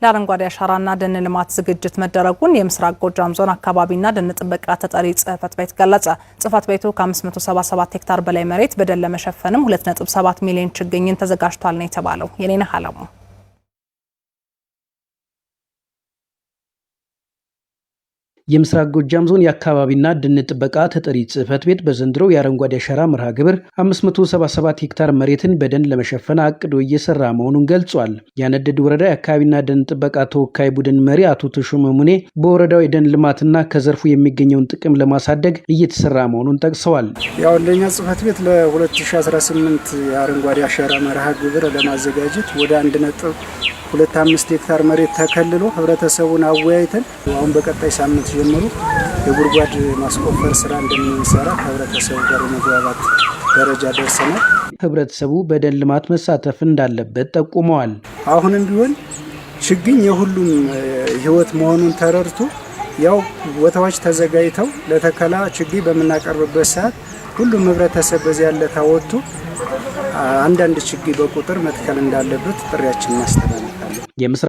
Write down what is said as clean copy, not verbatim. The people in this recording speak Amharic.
ለአረንጓዴ አሻራና ደን ልማት ዝግጅት መደረጉን የምስራቅ ጎጃም ዞን አካባቢና ደን ጥበቃ ተጠሪ ጽሕፈት ቤት ገለጸ። ጽሕፈት ቤቱ ከ577 ሄክታር በላይ መሬት በደን ለመሸፈንም 2.7 ሚሊዮን ችግኝን ተዘጋጅቷል ነው የተባለው። የኔነህ አለሙ የምስራቅ ጎጃም ዞን የአካባቢና ደን ጥበቃ ተጠሪ ጽሕፈት ቤት በዘንድሮው የአረንጓዴ አሻራ መርሃ ግብር 577 ሄክታር መሬትን በደን ለመሸፈን አቅዶ እየሰራ መሆኑን ገልጿል። ያነደድ ወረዳ የአካባቢና ደን ጥበቃ ተወካይ ቡድን መሪ አቶ ተሾመ ሙኔ በወረዳው የደን ልማትና ከዘርፉ የሚገኘውን ጥቅም ለማሳደግ እየተሰራ መሆኑን ጠቅሰዋል። ያው ለኛ ጽሕፈት ቤት ለ2018 የአረንጓዴ አሻራ መርሃ ግብር ለማዘጋጀት ወደ 1.25 ሄክታር መሬት ተከልሎ ህብረተሰቡን አወያይተን አሁን በቀጣይ ሳምንት ጀምሮ የጉድጓድ ማስቆፈር ስራ እንደምንሰራ ከህብረተሰቡ ጋር መግባባት ደረጃ ደርሰናል። ህብረተሰቡ በደን ልማት መሳተፍ እንዳለበት ጠቁመዋል። አሁንም ቢሆን ችግኝ የሁሉም ህይወት መሆኑን ተረድቶ ያው ቦታዎች ተዘጋጅተው ለተከላ ችግኝ በመናቀርብበት ሰዓት ሁሉም ህብረተሰብ በዚያ ያለ ታወጡ አንዳንድ ችግኝ በቁጥር መትከል እንዳለበት ጥሪያችን ማስተላለፋለን።